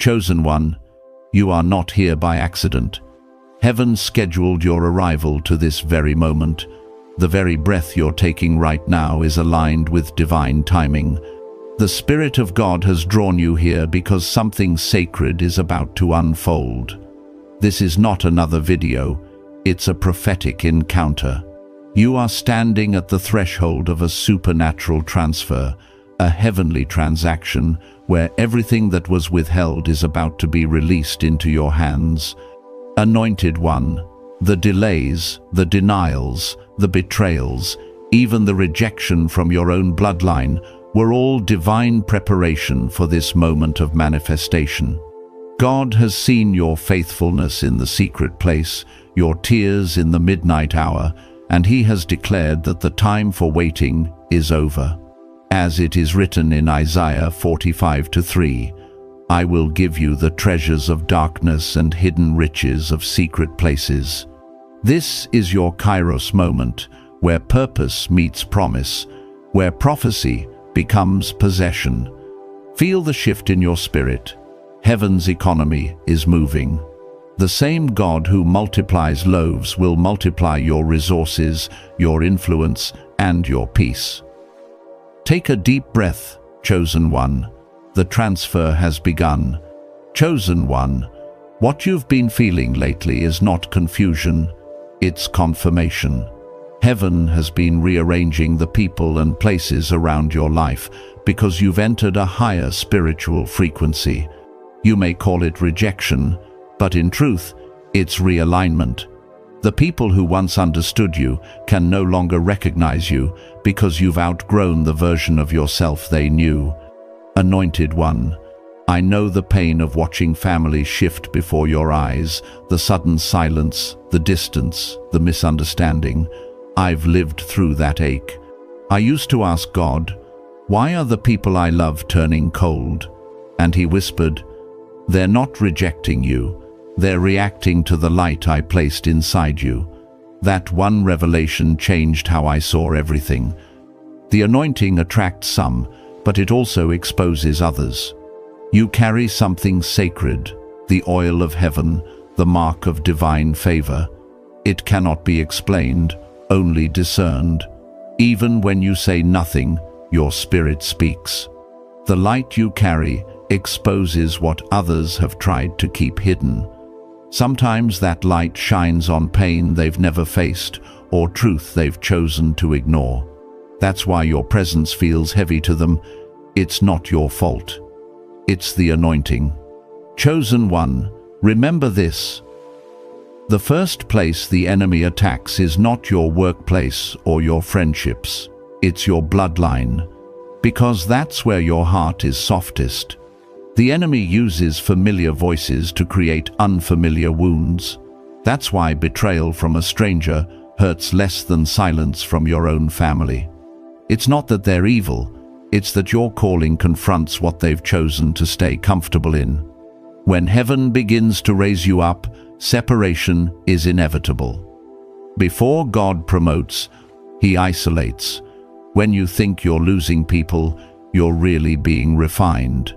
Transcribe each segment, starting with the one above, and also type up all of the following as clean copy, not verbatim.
Chosen one, you are not here by accident. Heaven scheduled your arrival to this very moment. The very breath you're taking right now is aligned with divine timing. The Spirit of God has drawn you here because something sacred is about to unfold. This is not another video, it's a prophetic encounter. You are standing at the threshold of a supernatural transfer, a heavenly transaction where everything that was withheld is about to be released into your hands. Anointed one, the delays, the denials, the betrayals, even the rejection from your own bloodline were all divine preparation for this moment of manifestation. God has seen your faithfulness in the secret place, your tears in the midnight hour, and He has declared that the time for waiting is over. As it is written in Isaiah 45:3, I will give you the treasures of darkness and hidden riches of secret places. This is your Kairos moment, where purpose meets promise, where prophecy becomes possession. Feel the shift in your spirit. Heaven's economy is moving. The same God who multiplies loaves will multiply your resources, your influence, and your peace. Take a deep breath, chosen one. The transfer has begun. Chosen one, what you've been feeling lately is not confusion, it's confirmation. Heaven has been rearranging the people and places around your life because you've entered a higher spiritual frequency. You may call it rejection, but in truth, it's realignment. The people who once understood you can no longer recognize you because you've outgrown the version of yourself they knew. Anointed one, I know the pain of watching families shift before your eyes, the sudden silence, the distance, the misunderstanding. I've lived through that ache. I used to ask God, why are the people I love turning cold? And He whispered, they're not rejecting you, they're reacting to the light I placed inside you. That one revelation changed how I saw everything. The anointing attracts some, but it also exposes others. You carry something sacred, the oil of heaven, the mark of divine favor. It cannot be explained, only discerned. Even when you say nothing, your spirit speaks. The light you carry exposes what others have tried to keep hidden. Sometimes that light shines on pain they've never faced or truth they've chosen to ignore. That's why your presence feels heavy to them. It's not your fault. It's the anointing. Chosen one, remember this. The first place the enemy attacks is not your workplace or your friendships. It's your bloodline, because that's where your heart is softest. The enemy uses familiar voices to create unfamiliar wounds. That's why betrayal from a stranger hurts less than silence from your own family. It's not that they're evil, it's that your calling confronts what they've chosen to stay comfortable in. When heaven begins to raise you up, separation is inevitable. Before God promotes, He isolates. When you think you're losing people, you're really being refined.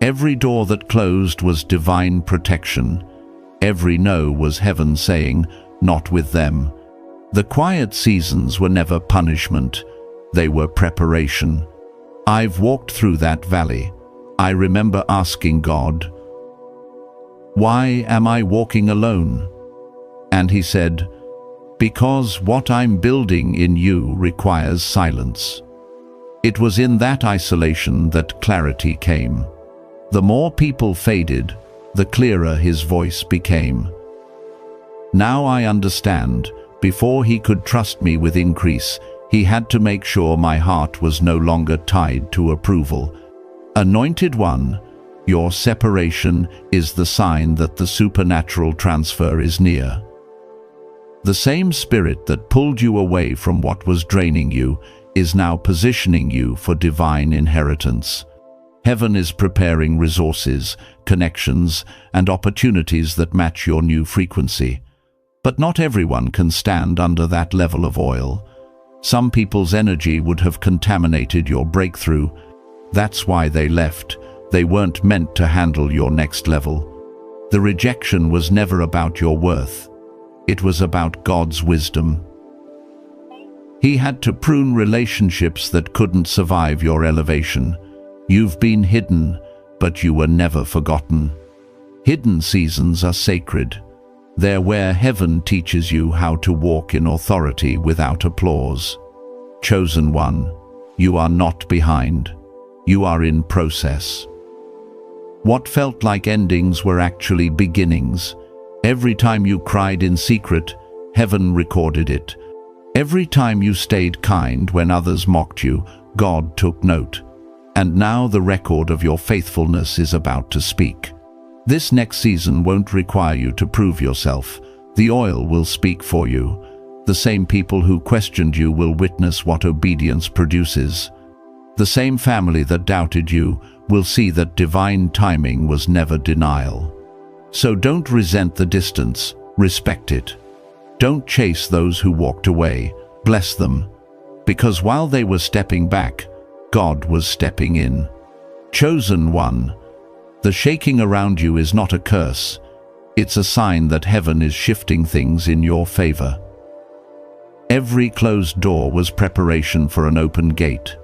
Every door that closed was divine protection. Every no was heaven saying, not with them. The quiet seasons were never punishment, they were preparation. I've walked through that valley. I remember asking God, why am I walking alone? And He said, because what I'm building in you requires silence. It was in that isolation that clarity came. The more people faded, the clearer His voice became. Now I understand, before He could trust me with increase, He had to make sure my heart was no longer tied to approval. Anointed one, your separation is the sign that the supernatural transfer is near. The same spirit that pulled you away from what was draining you is now positioning you for divine inheritance. Heaven is preparing resources, connections, and opportunities that match your new frequency. But not everyone can stand under that level of oil. Some people's energy would have contaminated your breakthrough. That's why they left, They weren't meant to handle your next level. The rejection was never about your worth. It was about God's wisdom. He had to prune relationships that couldn't survive your elevation. You've been hidden, but you were never forgotten. Hidden seasons are sacred. They're where heaven teaches you how to walk in authority without applause. Chosen one, you are not behind. You are in process. What felt like endings were actually beginnings. Every time you cried in secret, heaven recorded it. Every time you stayed kind when others mocked you, God took note. And now the record of your faithfulness is about to speak. This next season won't require you to prove yourself. The oil will speak for you. The same people who questioned you will witness what obedience produces. The same family that doubted you will see that divine timing was never denial. So don't resent the distance, respect it. Don't chase those who walked away, bless them. Because while they were stepping back, God was stepping in. Chosen one, the shaking around you is not a curse. It's a sign that heaven is shifting things in your favor. Every closed door was preparation for an open gate.